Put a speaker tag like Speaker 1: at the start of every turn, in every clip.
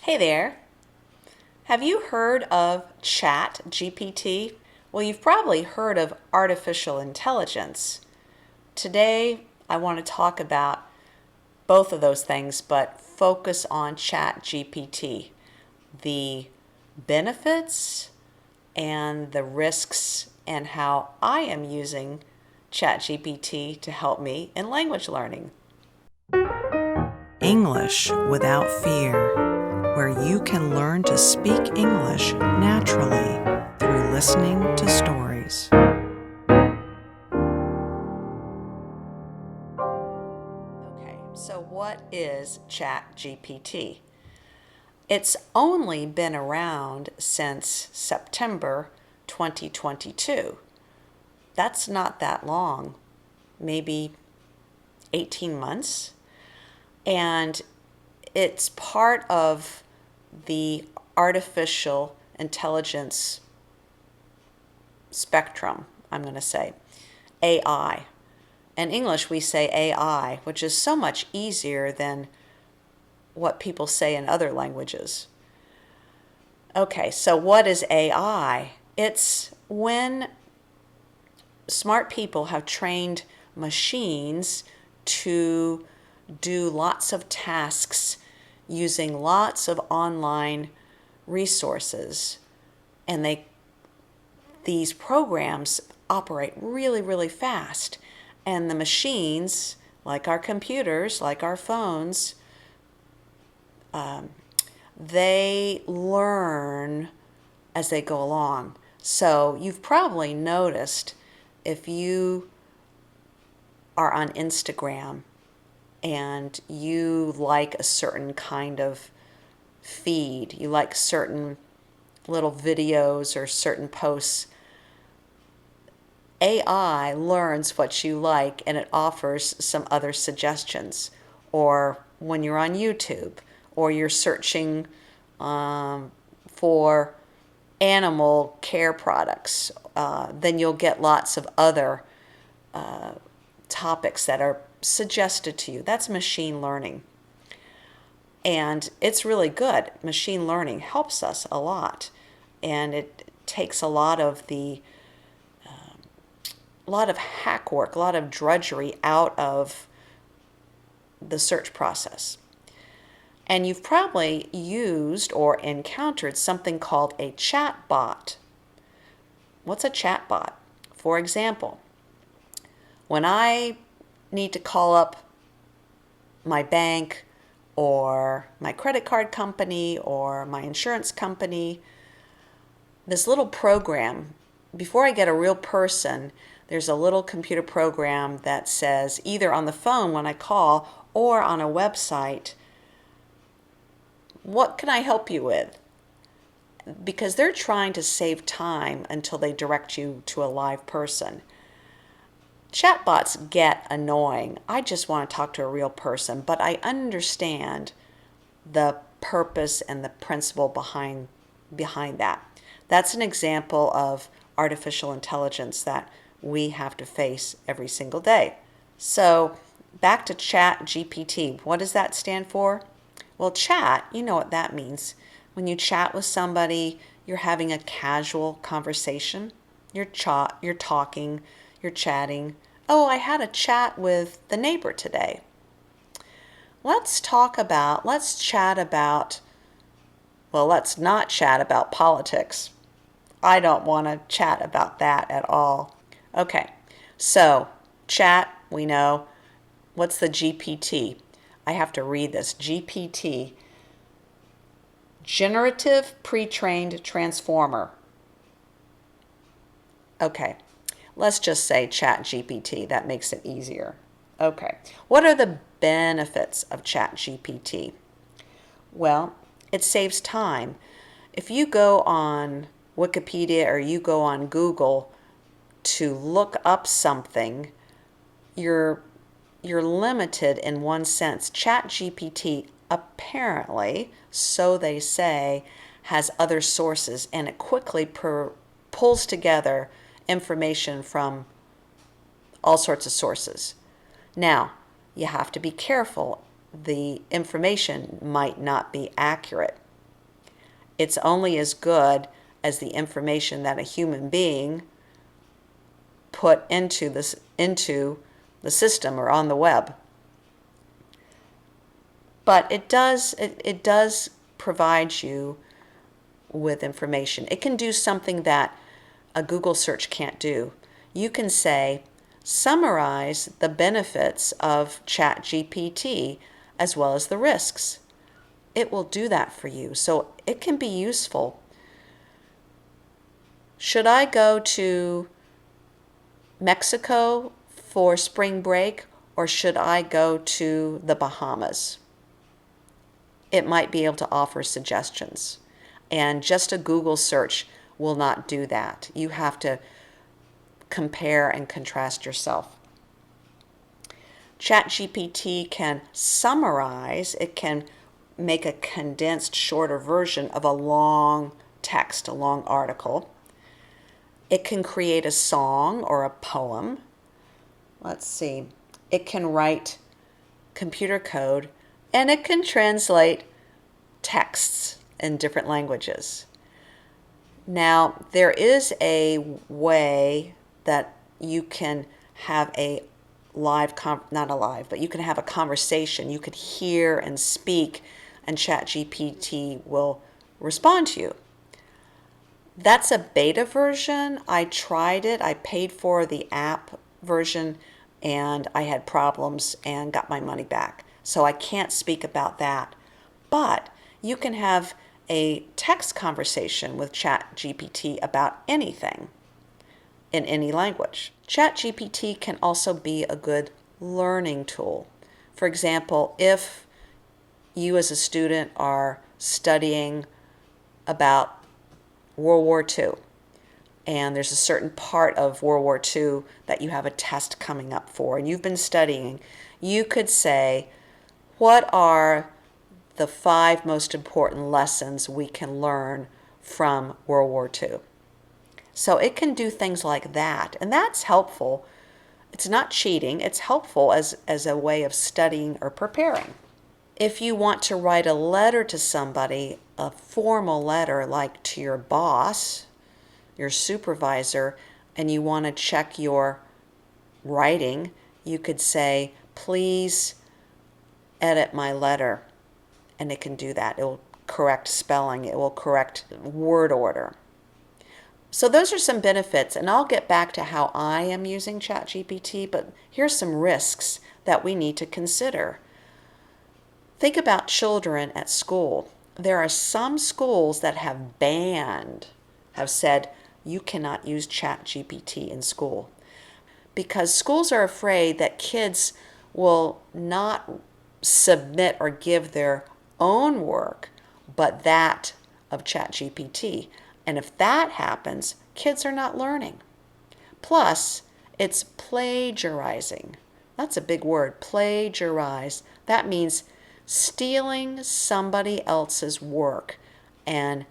Speaker 1: Hey there. Have you heard of ChatGPT? Well, you've probably heard of artificial intelligence. Today, I want to talk about both of those things, but focus on ChatGPT, the benefits and the risks, and how I am using ChatGPT to help me in language learning.
Speaker 2: English without fear, where you can learn to speak English naturally through listening to stories.
Speaker 1: Okay, so what is ChatGPT? It's only been around since September 2022. That's not that long, maybe 18 months. And it's part of the artificial intelligence spectrum, I'm going to say, AI. In English, we say AI, which is so much easier than what people say in other languages. Okay, so what is AI? It's when smart people have trained machines to do lots of tasks using lots of online resources, and these programs operate really, really fast. And the machines, like our computers, like our phones, they learn as they go along. So you've probably noticed if you are on Instagram and you like a certain kind of feed, you like certain little videos or certain posts, AI learns what you like and it offers some other suggestions. Or when you're on YouTube or you're searching for animal care products, then you'll get lots of other topics that are suggested to you. That's machine learning. And it's really good. Machine learning helps us a lot. And it takes a lot of hack work, a lot of drudgery out of the search process. And you've probably used or encountered something called a chat bot. What's a chat bot? For example, when I need to call up my bank or my credit card company or my insurance company, this little program, before I get a real person, there's a little computer program that says either on the phone when I call or on a website, what can I help you with? Because they're trying to save time until they direct you to a live person. Chatbots get annoying. I just want to talk to a real person, but I understand the purpose and the principle behind that. That's an example of artificial intelligence that we have to face every single day. So back to ChatGPT. What does that stand for? Well, chat, you know what that means. When you chat with somebody, you're having a casual conversation. You're talking, you're chatting. Oh, I had a chat with the neighbor today. Let's chat about, well, let's not chat about politics. I don't want to chat about that at all. Okay, so chat, we know. What's the GPT? I have to read this. GPT, Generative Pre-trained Transformer. Okay, let's just say ChatGPT. That makes it easier. Okay, what are the benefits of ChatGPT? Well, it saves time. If you go on Wikipedia or you go on Google to look up something, you're limited in one sense. ChatGPT apparently, so they say, has other sources, and it quickly pulls together information from all sorts of sources. Now, you have to be careful. The information might not be accurate. It's only as good as the information that a human being put into the system or on the web. But it does provide you with information. It can do something that a Google search can't do. You can say, summarize the benefits of ChatGPT as well as the risks. It will do that for you, so it can be useful. Should I go to Mexico for spring break, or should I go to the Bahamas? It might be able to offer suggestions. And just a Google search will not do that. You have to compare and contrast yourself. ChatGPT can summarize, it can make a condensed, shorter version of a long text, a long article. It can create a song or a poem. Let's see. It can write computer code, and it can translate texts in different languages. Now, there is a way that you can have a you can have a conversation. You could hear and speak, and ChatGPT will respond to you. That's a beta version. I tried it. I paid for the app version, and I had problems and got my money back. So I can't speak about that. But you can have a text conversation with ChatGPT about anything in any language. ChatGPT can also be a good learning tool. For example, if you as a student are studying about World War II, and there's a certain part of World War II that you have a test coming up for, and you've been studying, you could say, what are the 5 most important lessons we can learn from World War II? So it can do things like that, and that's helpful. It's not cheating, it's helpful as a way of studying or preparing. If you want to write a letter to somebody, a formal letter like to your boss, your supervisor, and you want to check your writing, you could say, please edit my letter. And it can do that. It will correct spelling. It will correct word order. So those are some benefits, and I'll get back to how I am using ChatGPT, but here's some risks that we need to consider. Think about children at school. There are some schools that have said, you cannot use ChatGPT in school, because schools are afraid that kids will not submit or give their own work, but that of ChatGPT. And if that happens, kids are not learning. Plus, it's plagiarizing. That's a big word, plagiarize. That means stealing somebody else's work and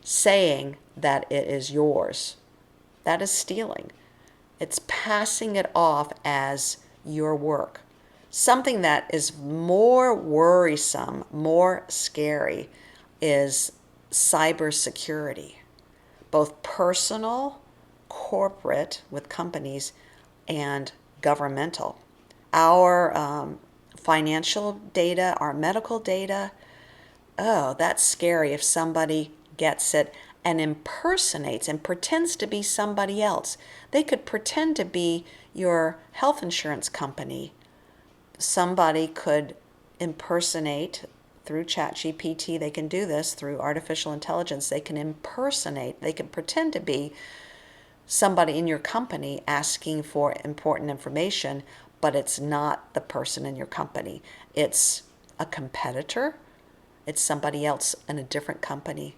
Speaker 1: saying that it is yours. That is stealing. It's passing it off as your work. Something that is more worrisome, more scary, is cybersecurity, both personal, corporate with companies, and governmental. Our financial data, our medical data, oh, that's scary if somebody gets it and impersonates and pretends to be somebody else. They could pretend to be your health insurance company. Somebody could impersonate through ChatGPT. They can do this through artificial intelligence. They can impersonate, they can pretend to be somebody in your company asking for important information, but it's not the person in your company. It's a competitor. It's somebody else in a different company.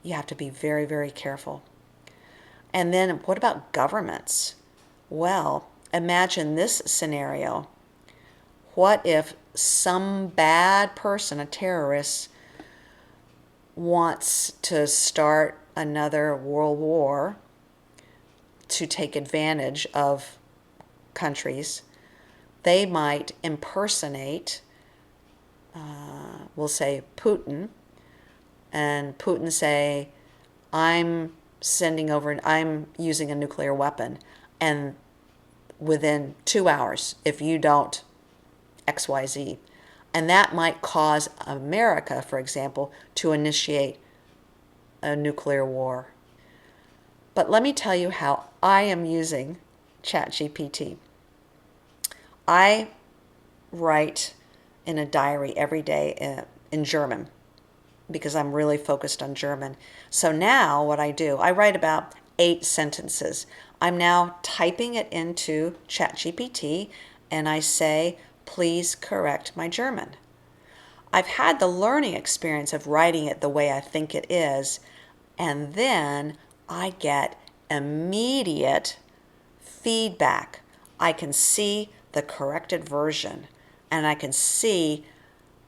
Speaker 1: You have to be very, very careful. And then what about governments? Well, imagine this scenario. What if some bad person, a terrorist, wants to start another world war to take advantage of countries? They might impersonate, we'll say Putin, and Putin say, I'm using a nuclear weapon, and within 2 hours, if you don't XYZ. And that might cause America, for example, to initiate a nuclear war. But let me tell you how I am using ChatGPT. I write in a diary every day in German because I'm really focused on German. So now what I do, I write about 8 sentences. I'm now typing it into ChatGPT and I say, please correct my German. I've had the learning experience of writing it the way I think it is, and then I get immediate feedback. I can see the corrected version, and I can see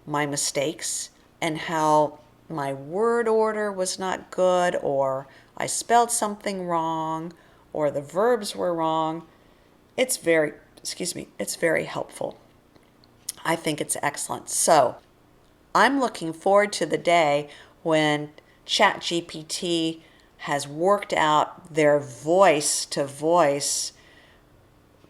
Speaker 1: my mistakes and how my word order was not good, or I spelled something wrong, or the verbs were wrong. It's very helpful. I think it's excellent. So I'm looking forward to the day when ChatGPT has worked out their voice to voice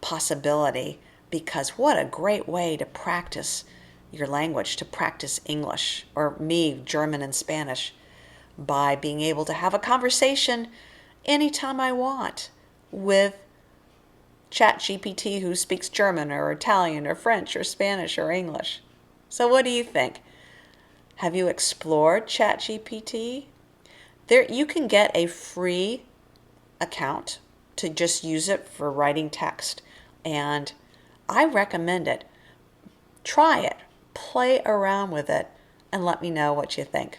Speaker 1: possibility, because what a great way to practice your language, to practice English, or me, German and Spanish, by being able to have a conversation anytime I want with ChatGPT who speaks German or Italian or French or Spanish or English. So what do you think? Have you explored ChatGPT? There, you can get a free account to just use it for writing text, and I recommend it. Try it, play around with it, and let me know what you think.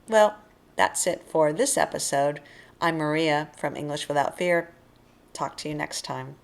Speaker 1: Well, that's it for this episode. I'm Maria from English Without Fear. Talk to you next time.